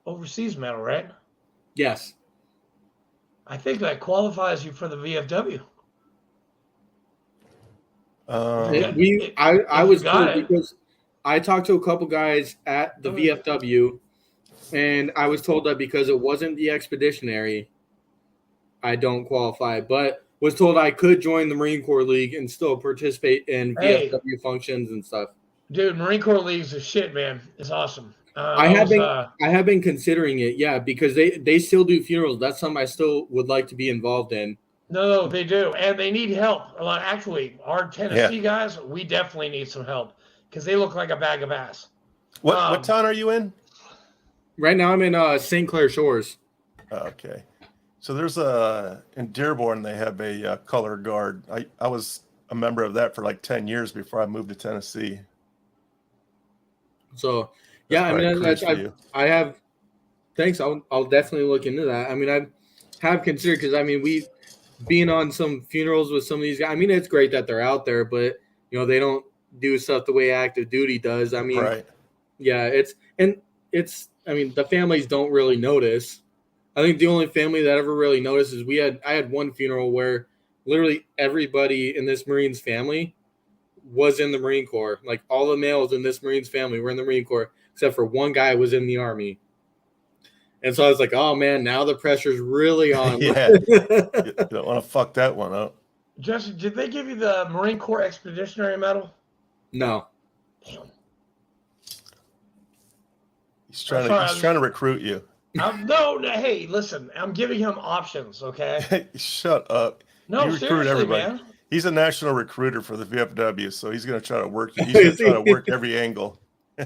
overseas medal, right? Yes. I think that qualifies you for the VFW. I was told, because I talked to a couple guys at the VFW, and I was told that because it wasn't the expeditionary, I don't qualify, but was told I could join the Marine Corps League and still participate in VFW functions and stuff. Dude, Marine Corps League's a shit, man. It's awesome. I have been considering it, yeah, because they still do funerals. That's something I still would like to be involved in. No, they do, and they need help. Actually, our Tennessee guys, we definitely need some help because they look like a bag of ass. What town are you in? Right now, I'm in St. Clair Shores. Okay, so there's in Dearborn they have a color guard. I was a member of that for like 10 years before I moved to Tennessee. So yeah, I mean, I have. Thanks. I'll definitely look into that. I mean, I have considered, because I mean, being on some funerals with some of these guys. I mean, it's great that they're out there, but they don't do stuff the way active duty does. I mean, right. Yeah, I mean, the families don't really notice. I think the only family that ever really noticed is I had one funeral where literally everybody in this Marine's family was in the Marine Corps. Like all the males in this Marine's family were in the Marine Corps, except for one guy was in the Army. And so I was like, oh man, now the pressure's really on. Yeah. You don't want to fuck that one up. Jesse, did they give you the Marine Corps Expeditionary Medal? No. Damn. He's trying to recruit you. No, hey, listen, I'm giving him options, okay? Shut up. No, you recruit seriously, everybody. Man. He's a national recruiter for the VFW, so he's going to try to work you. He's going to try to work every angle.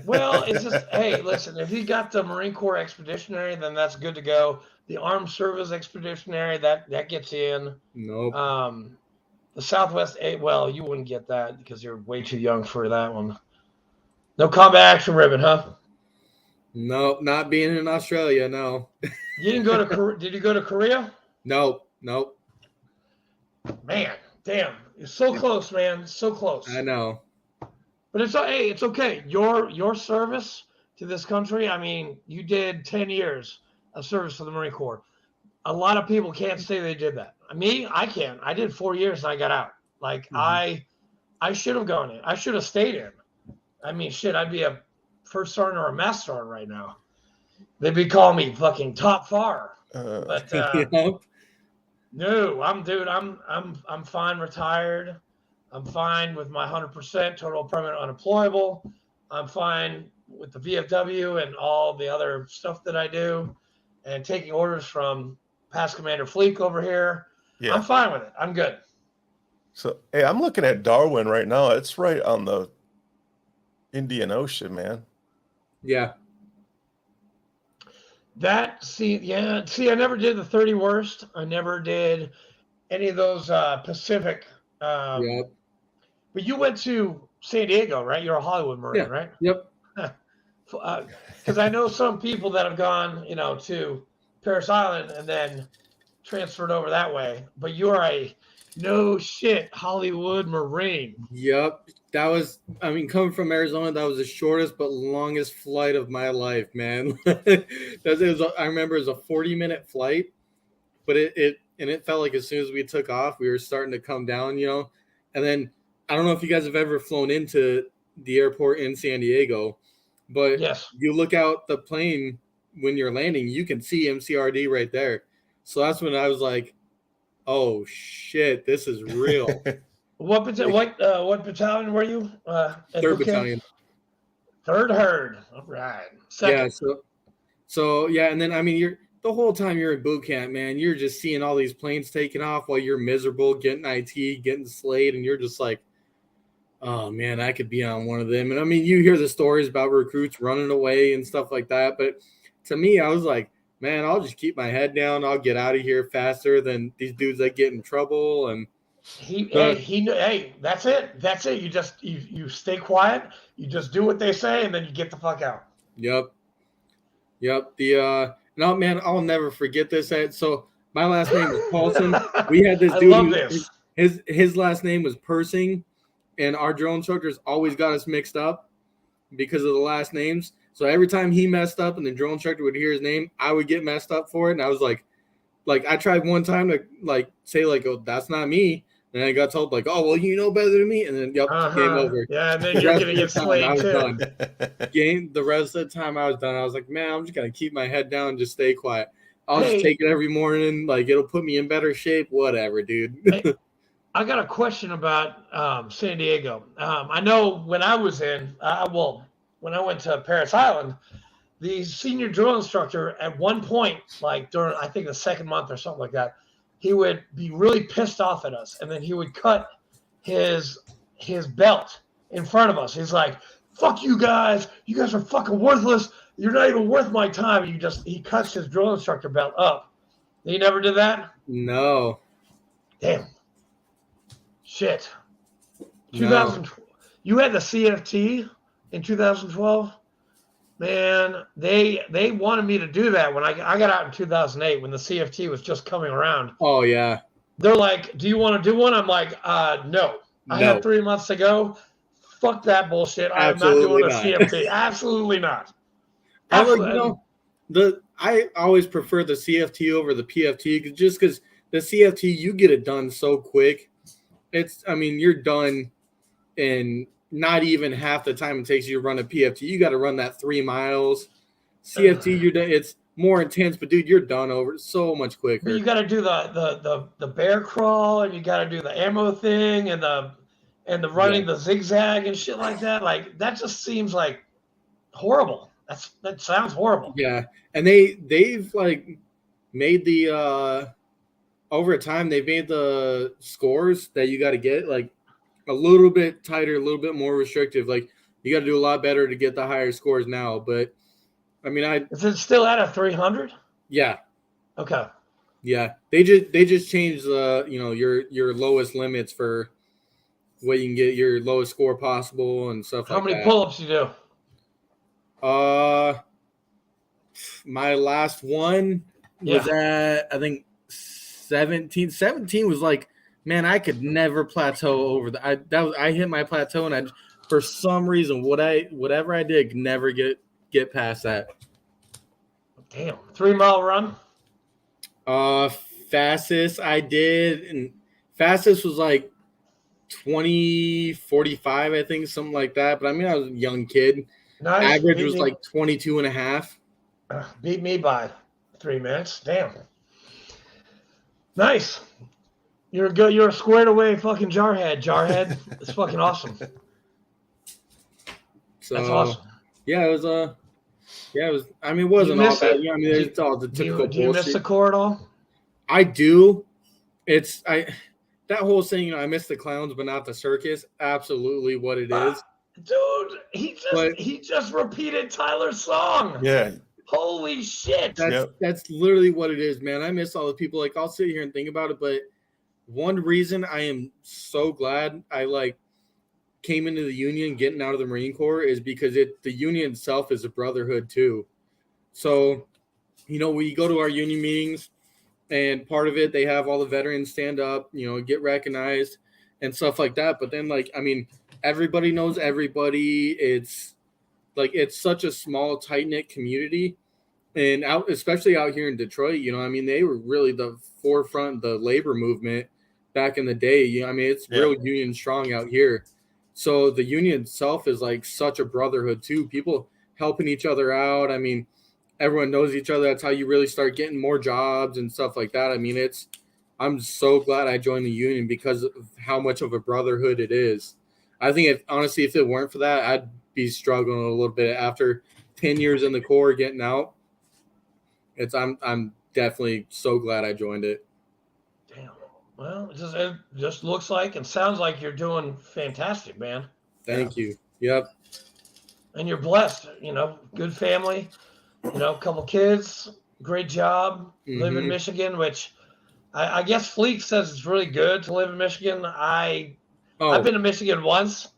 Well, it's just, hey, listen, if he got the Marine Corps Expeditionary, then that's good to go. The Armed Service Expeditionary, that gets in. Nope. The Southwest, well, you wouldn't get that because you're way too young for that one. No combat action ribbon, huh? No, not being in Australia, no. You didn't go to did you go to Korea? Nope. Man, damn. You're so close, man. So close. I know. But it's okay. Your service to this country, I mean, you did 10 years of service for the Marine Corps. A lot of people can't say they did that. Me, I can't. I did 4 years and I got out. Like I should have gone in. I should have stayed in. I mean, shit, I'd be a first sergeant or a master sergeant right now. They'd be calling me fucking top far. But no, I'm fine retired. I'm fine with my 100% total permanent unemployable. I'm fine with the VFW and all the other stuff that I do, and taking orders from past Commander Fleek over here. Yeah. I'm fine with it. I'm good. So, hey, I'm looking at Darwin right now. It's right on the Indian Ocean, man. Yeah. I never did the 30 worst. I never did any of those Pacific. Yep. But you went to San Diego, right? You're a Hollywood Marine, right? Yep. Because I know some people that have gone, to Parris Island and then transferred over that way. But you're No shit, Hollywood Marine. Yep. That was, I mean, coming from Arizona, that was the shortest but longest flight of my life, man. I remember it was a 40-minute flight, but it felt like as soon as we took off, we were starting to come down, And then I don't know if you guys have ever flown into the airport in San Diego, but Yes. you look out the plane when you're landing, you can see MCRD right there. So that's when I was like, oh shit, this is real. What battalion were you? At Third boot camp? battalion. Third Herd. All right. Second. Yeah. So yeah, and then I mean, you're the whole time you're in boot camp, man. You're just seeing all these planes taking off while you're miserable, getting IT, getting slayed, and you're just like, oh man, I could be on one of them. And I mean, you hear the stories about recruits running away and stuff like that, but to me, I was like, man, I'll just keep my head down. I'll get out of here faster than these dudes that get in trouble. And hey, that's it. That's it. You just you stay quiet. You just do what they say, and then you get the fuck out. Yep. No, man, I'll never forget this. So my last name is Paulsen. We had this dude. I love this. His last name was Persing, and our drill instructors always got us mixed up because of the last names. So every time he messed up and the drill instructor would hear his name, I would get messed up for it. And I was like I tried one time to say oh, that's not me. And I got told oh, well, you know better than me. And then, game over. Yeah, and then you're going to get slayed too. Done. The rest of the time I was done. I was like, man, I'm just going to keep my head down and just stay quiet. I'll just take it every morning. It'll put me in better shape. Whatever, dude. Hey, I got a question about San Diego. I know when I was when I went to Paris Island, the senior drill instructor at one point, during I think the second month or something like that, he would be really pissed off at us, and then he would cut his belt in front of us. He's like, "Fuck you guys! You guys are fucking worthless. You're not even worth my time." He cuts his drill instructor belt up. He never did that? No. Damn. Shit. 2000. You had the CFT in 2012. Man, they wanted me to do that when I got out in 2008 when the CFT was just coming around. Oh yeah. They're like, "Do you want to do one?" I'm like, no. I have 3 months to go. Fuck that bullshit. I'm not doing a CFT. Absolutely not. I always prefer the CFT over the PFT just because the CFT you get it done so quick. You're done in not even half the time it takes you to run a PFT. You got to run that 3 miles. CFT, you're done. It's more intense, but dude, you're done over so much quicker. You got to do the bear crawl, and you got to do the ammo thing, and the running the zigzag and shit like that. That just seems like horrible. That sounds horrible. Yeah, and they've made the over time they've made the scores that you got to get a little bit tighter, a little bit more restrictive. You got to do a lot better to get the higher scores now. But is it still at a 300? Yeah. Okay. Yeah, they just changed the your lowest limits for what you can get your lowest score possible and stuff. How many pull-ups you do? My last one was at I think 17. 17 was man, I could never plateau over I hit my plateau, and for some reason whatever I did could never get past that. Damn. 3 mile run? Fastest I did, and fastest was 20:45, I think, something like that. But I was a young kid. Nice. Average was 22 and a half. Beat me by 3 minutes. Damn. Nice. You're a squared away fucking jarhead. It's fucking awesome. So, that's awesome. Yeah, it was it was. It wasn't all bad. It's all the typical. Do you miss the Corps at all? I do. That whole saying, I miss the clowns, but not the circus. Absolutely, what it is. Dude, he just repeated Tyler's song. Yeah. Holy shit. That's literally what it is, man. I miss all the people. I'll sit here and think about it, but one reason I am so glad I came into the Union, getting out of the Marine Corps, is because the Union itself is a brotherhood too. So, when you go to our Union meetings, and part of it, they have all the veterans stand up, get recognized and stuff like that. But then, everybody knows everybody. It's such a small, tight-knit community. And especially out here in Detroit, they were really the forefront of the labor movement back in the day. It's real union strong out here. So the union itself is like such a brotherhood too. People helping each other out. Everyone knows each other. That's how you really start getting more jobs and stuff like that. I'm so glad I joined the union because of how much of a brotherhood it is. I think if it weren't for that, I'd be struggling a little bit after 10 years in the Corps getting out. I'm definitely so glad I joined it. Damn. Well, it just looks like and sounds like you're doing fantastic, man. Thank you. Yep. And you're blessed, good family, a couple kids, great job, live in Michigan, which I guess Fleek says it's really good to live in Michigan. I've been to Michigan once,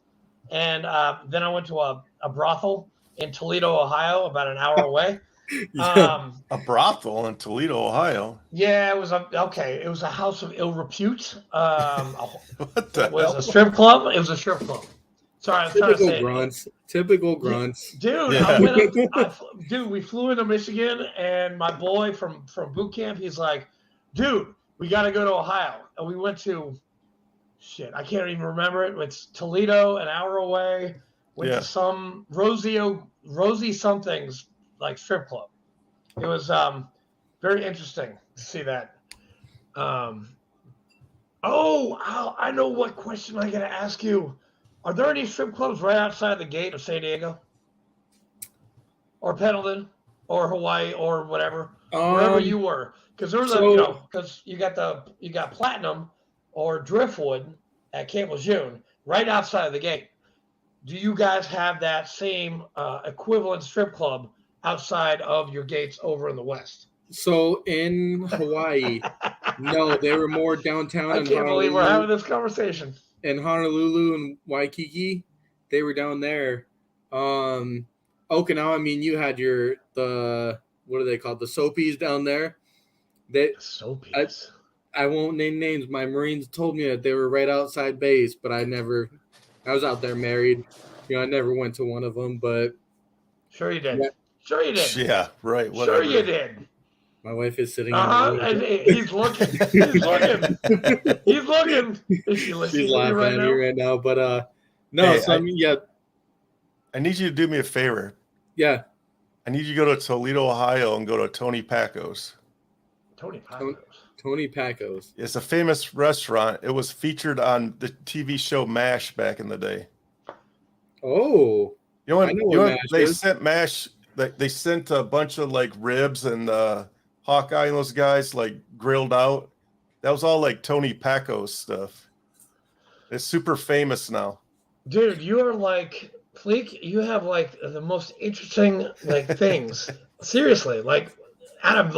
and then I went to a brothel in Toledo, Ohio, about an hour away. A brothel in Toledo, Ohio. Yeah, it was a house of ill repute. What the it was hell? a strip club. It was a strip club. Sorry, I was trying to say Typical grunts. Dude, Yeah. Dude, we flew into Michigan, and my boy from boot camp, he's like, dude, we got to go to Ohio. And we went to, I can't even remember it. It's Toledo, an hour away. Went to some Rosie something's like strip club. It was very interesting to see that. I know what question I got to ask you. Are there any strip clubs right outside the gate of San Diego, or Pendleton, or Hawaii, or whatever, wherever you were? Because there's because you got Platinum or Driftwood at Camp Lejeune right outside of the gate. Do you guys have that same equivalent strip club outside of your gates over in the West? So in Hawaii, no, they were more downtown. I can't believe we're having this conversation. In Honolulu and Waikiki, they were down there. Okinawa, you had what are they called? The Soapies down there. Soapies. I won't name names. My Marines told me that they were right outside base, but I was out there married. I never went to one of them, but. Sure you did. Yeah. Sure you did. Yeah, right. Whatever. Sure you did. My wife is sitting. And he's looking. He's looking. He's looking. Is she listening? She's laughing at me right now, but no. Hey, I need you to do me a favor. Yeah. I need you to go to Toledo, Ohio, and go to Tony Paco's. Tony Paco's. Tony Paco's. It's a famous restaurant. It was featured on the TV show MASH back in the day. Oh. They sent MASH. They sent a bunch of ribs and Hawkeye and those guys grilled out. That was all Tony Paco's stuff. It's super famous now. Dude, you are Fleek, you have the most interesting things. Seriously, out of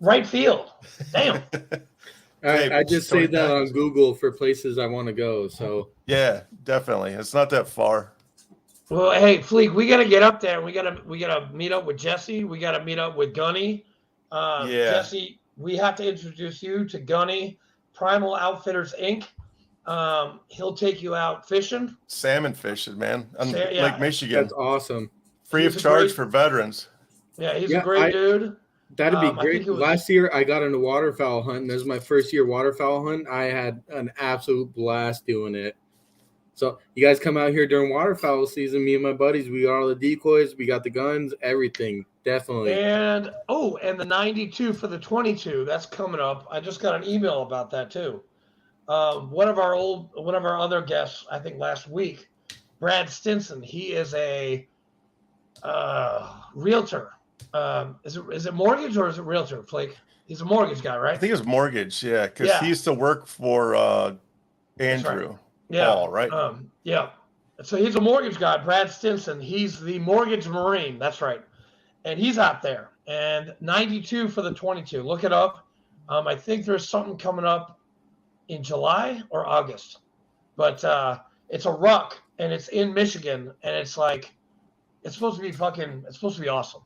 right field. Damn. I just say that on Google for places I want to go. So yeah, definitely. It's not that far. Well, hey, Fleek, we got to get up there. We got to meet up with Jesse. We got to meet up with Gunny. Jesse, we have to introduce you to Gunny, Primal Outfitters Inc. He'll take you out fishing. Salmon fishing, man. On Lake Michigan. That's awesome. Free of charge for veterans. Yeah, he's a great dude. That'd be great. Last year, I got into waterfowl hunting. This is my first year waterfowl hunting. I had an absolute blast doing it. So you guys come out here during waterfowl season, me and my buddies, we got all the decoys, we got the guns, everything. Definitely. And the 92 for the 22, that's coming up. I just got an email about that too. One of our other guests, I think last week, Brad Stinson, he is a realtor. Is it mortgage or is it realtor, Flake? He's a mortgage guy, right? I think it's mortgage, yeah, because he used to work for Andrew. Right. Paul, right? Yeah. So he's a mortgage guy, Brad Stinson. He's the mortgage Marine. That's right. And he's out there. And 92 for the 22. Look it up. I think there's something coming up in July or August. But it's a ruck, and it's in Michigan, and it's supposed to be awesome.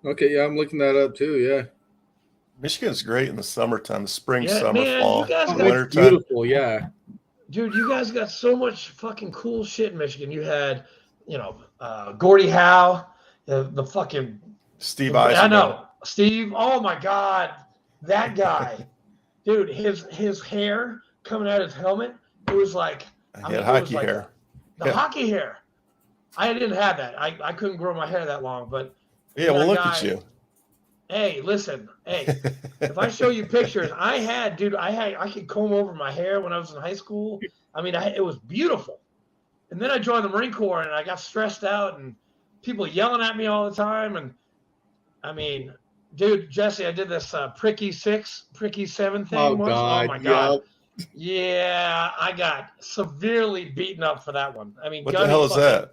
Okay, yeah, I'm looking that up too, yeah. Michigan's great in the summertime, the spring, Yeah, summer, man, fall, you guys got- winter It's time. beautiful, yeah. Dude, you guys got so much fucking cool shit in Michigan. You had, Gordie Howe, the fucking Steve I Eisenman. know Steve. Oh my God, that guy, dude. His hair coming out of his helmet. It was like He had hockey hair. The Yeah. hockey hair. I didn't have that. I couldn't grow my hair that long. But Yeah, that well, look guy- at you. Hey, listen. Hey, if I show you pictures, I could comb over my hair when I was in high school. I mean, it was beautiful. And then I joined the Marine Corps, and I got stressed out, and people yelling at me all the time. And I mean, dude, Jesse, I did this pricky 7 thing Oh once. God, Oh my God. yep. Yeah, I got severely beaten up for that one. I mean, What the hell is that?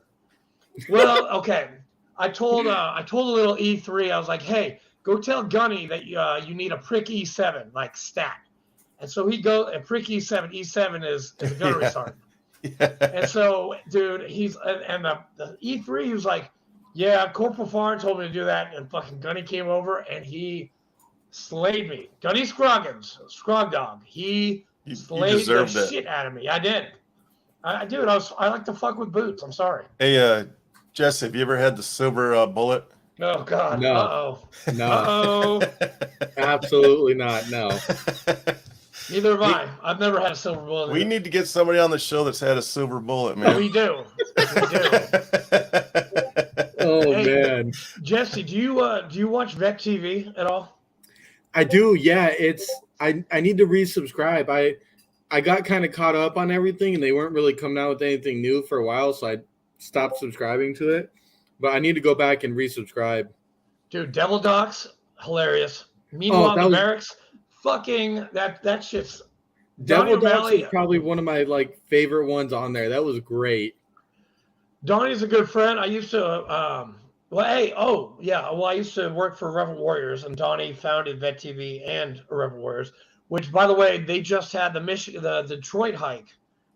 Well, okay. I told a little E3, I was like, hey, go tell Gunny that you need a prick E7, like stat. And so he goes, and prick E7, E7 is a gunnery Yeah. sergeant. Yeah. And so, dude, and the E3, he was like, yeah, Corporal Farr told me to do that. And fucking Gunny came over and he slayed me. Gunny Scroggins, Scrog Dog. He You slayed the deserved it. shit out of me. I did. Dude, I like to fuck with boots. I'm sorry. Hey, Jess, have you ever had the silver bullet? Oh, God. No. Uh-oh. No, Uh-oh. absolutely not. No. Neither have I. I've never had a silver bullet. We need to get somebody on the show that's had a silver bullet, man. We do. We do. Oh Hey. man, Jesse, do you watch Vet TV at all? I do. Yeah, I need to resubscribe. I got kind of caught up on everything, and they weren't really coming out with anything new for a while, so I stopped subscribing to it. But I need to go back and resubscribe. Dude, Devil Docs, hilarious. Meanwhile, that the was- barracks, fucking that shit's Devil Donnie Dogs O'Malley- is probably one of my favorite ones on there. That was great. Donnie's a good friend. I used to I used to work for Reverend Warriors, and Donnie founded Vet TV and Reverend Warriors, which, by the way, they just had the Detroit hike.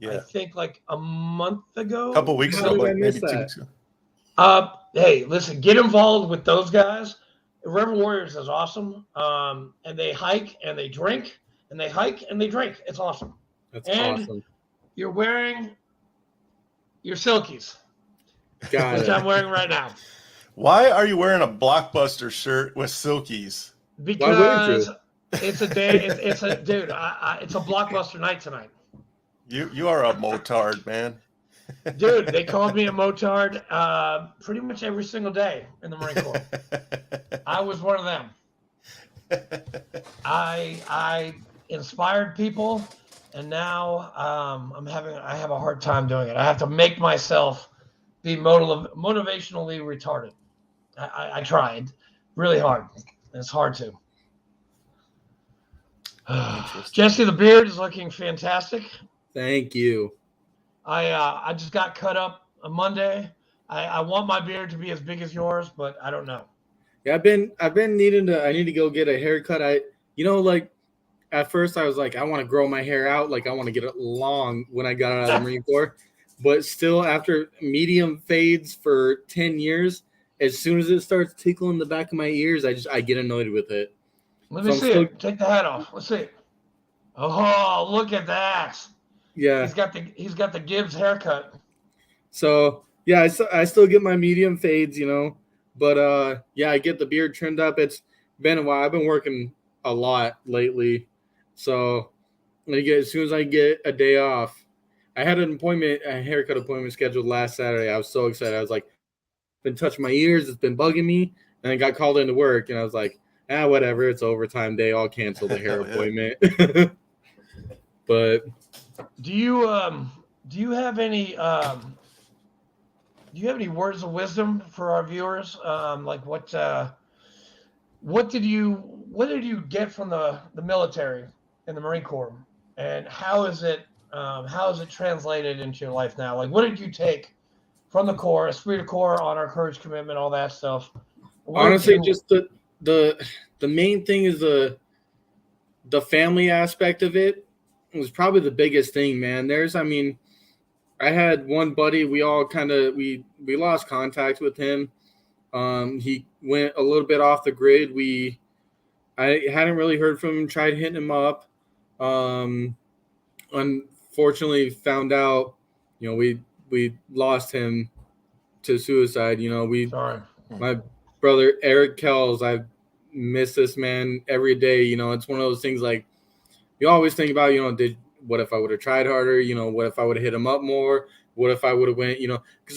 I Yeah, think like a month ago. a couple weeks How ago, did I like miss maybe 2 that? weeks ago. Hey, listen, get involved with those guys. Reverend Warriors is awesome. And they hike and they drink, and they hike and they drink. It's awesome. That's And- awesome. You're wearing your silkies, Got which it. I'm wearing right now. Why are you wearing a Blockbuster shirt with silkies? Because it's a day. It's a dude. It's a blockbuster night tonight, You are a motard, man. dude. They called me a motard pretty much every single day in the Marine Corps. I was one of them. I inspired people, and now I have a hard time doing it. I have to make myself be motivationally retarded. I tried really hard. It's hard to. Jesse, the beard is looking fantastic. Thank you. I just got cut up on Monday. I want my beard to be as big as yours, but I don't know. Yeah, I've been needing to. I need to go get a haircut. At first I was like, I want to grow my hair out. Like I want to get it long when I got out of the Marine Corps. But still, after medium fades for 10 years, as soon as it starts tickling the back of my ears, I get annoyed with it. Let me see it. Take the hat off. Let's see it. Oh, look at that. Yeah. He's got the Gibbs haircut. So yeah, I still get my medium fades, but I get the beard trimmed up. It's been a while. I've been working a lot lately, so as soon as I get a day off, I had a haircut appointment scheduled last Saturday. I was so excited. I was like, been touching my ears. It's been bugging me, and I got called into work, and I was like, whatever. It's overtime day. I'll cancel the hair appointment. But do you have any words of wisdom for our viewers? Like what did you get from the military in the Marine Corps, and how is it translated into your life now? Like, what did you take from the Corps, esprit de corps, honor, courage, commitment, all that stuff? Honestly, just the main thing is the family aspect of it was probably the biggest thing, man. I had one buddy, we all we lost contact with him. He went a little bit off the grid. I hadn't really heard from him. Tried hitting him up. Unfortunately, found out. We lost him to suicide. Sorry. My brother Eric Kells. I miss this man every day. It's one of those things like you always think about. What if I would have tried harder? What if I would have hit him up more? What if I would have went? Because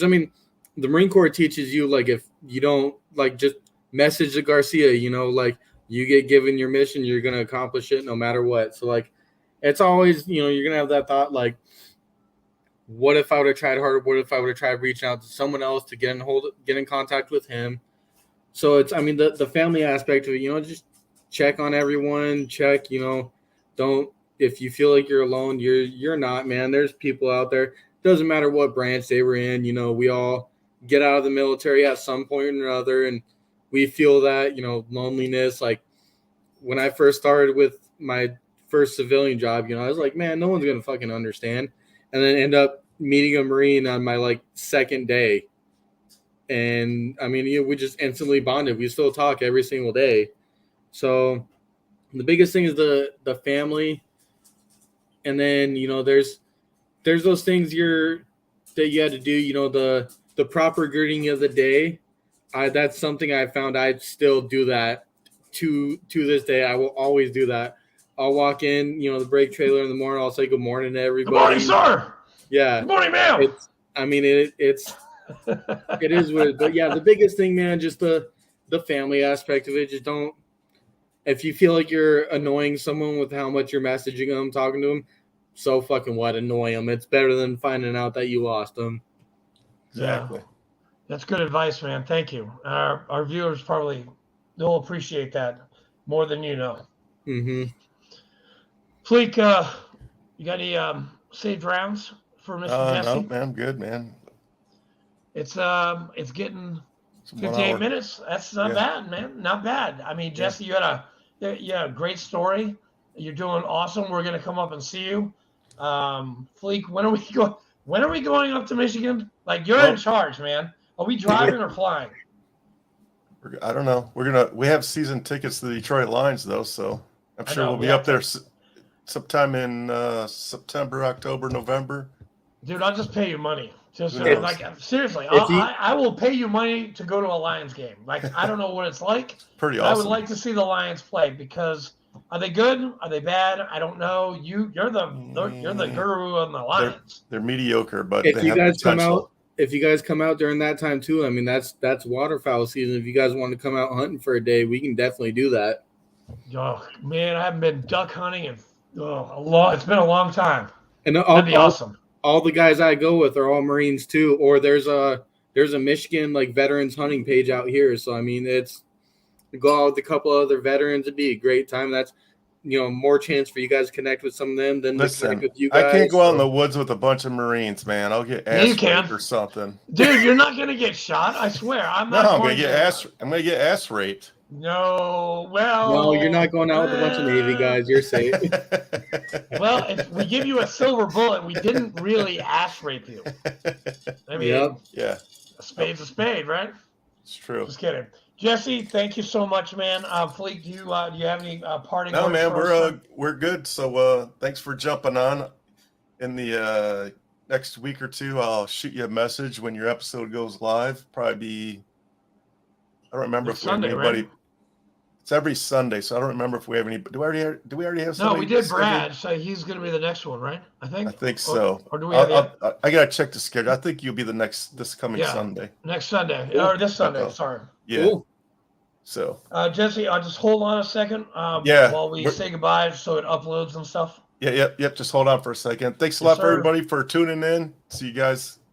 the Marine Corps teaches you like if you don't like just message the Garcia. Like you get given your mission, you're gonna accomplish it no matter what. So like, it's always you're gonna have that thought like, what if I would have tried harder? What if I would have tried reaching out to someone else to get in contact with him? So it's the family aspect of it. Just check on everyone. Check. Don't if you feel like you're alone, you're not, man. There's people out there. Doesn't matter what branch they were in. We all get out of the military at some point or another, and we feel that loneliness. Like when I first started with my first civilian job, I was like, man, no one's gonna fucking understand. And then end up meeting a Marine on my like second day, and we just instantly bonded. We still talk every single day. So the biggest thing is the family, and then there's those things that you had to do. The proper greeting of the day. That's something I found. I still do that to this day. I will always do that. I'll walk in, the break trailer in the morning. I'll say good morning to everybody. Good morning, sir. Yeah. Good morning, ma'am. It is weird, but yeah, the biggest thing, man, just the family aspect of it. Just don't. If you feel like you're annoying someone with how much you're messaging them, talking to them, so fucking what? Annoy them. It's better than finding out that you lost them. Exactly. Yeah. That's good advice, man. Thank you. Our viewers they'll appreciate that more than you know. Mm-hmm. Fleek, you got any saved rounds for Mr. Jesse? No, man, I'm good, man. It's getting It's 1 58 hour. minutes. That's not bad, man. Not bad. Jesse, you had a great story. You're doing awesome. We're gonna come up and see you. Fleek, when are we going up to Michigan? Like you're in charge, man. Are we driving or flying? I don't know. We have season tickets to the Detroit Lions though, so I'm sure we'll be up there sometime in September, October, November. Dude, I'll just pay you money. Just seriously, I will pay you money to go to a Lions game. Like I don't know what it's like. Pretty awesome. I would like to see the Lions play because are they good? Are they bad? I don't know. You're the guru on the Lions. They're mediocre, but if they you have guys potential. come out during that time too, that's waterfowl season. If you guys want to come out hunting for a day, we can definitely do that. Oh man, I haven't been duck hunting in it's been a long time. And that'd be awesome. All the guys I go with are all Marines too, or there's a Michigan like veterans hunting page out here. So it's go out with a couple other veterans. It'd be a great time. That's more chance for you guys to connect with some of them than to connect with you guys. I can't go out in the woods with a bunch of Marines, man. I'll get ass raped or something. Dude, you're not gonna get shot. I swear. I'm gonna get ass raped. No, no, you're not going out with a bunch of Navy guys. You're safe. Well, if we give you a silver bullet, we didn't really ass rape you. Yeah. A spade's a spade, right? It's true. Just kidding. Jesse, thank you so much, man. Fleek, do you have any parting words? No, man, we're good. So thanks for jumping on. In the next week or two, I'll shoot you a message when your episode goes live. Probably be. I don't remember if we have anybody. Right? It's every Sunday, so I don't remember if we have any. Do we already have somebody? No, we did. Brad, so he's going to be the next one, right? I think so. Or do we have? I got to check the schedule. I think you'll be this coming Sunday. Next Sunday or this Sunday? Sorry. Yeah. Cool. So. Jesse, I'll just hold on a second. While we say goodbye, so it uploads and stuff. Yeah. Just hold on for a second. Thanks a lot for everybody for tuning in. See you guys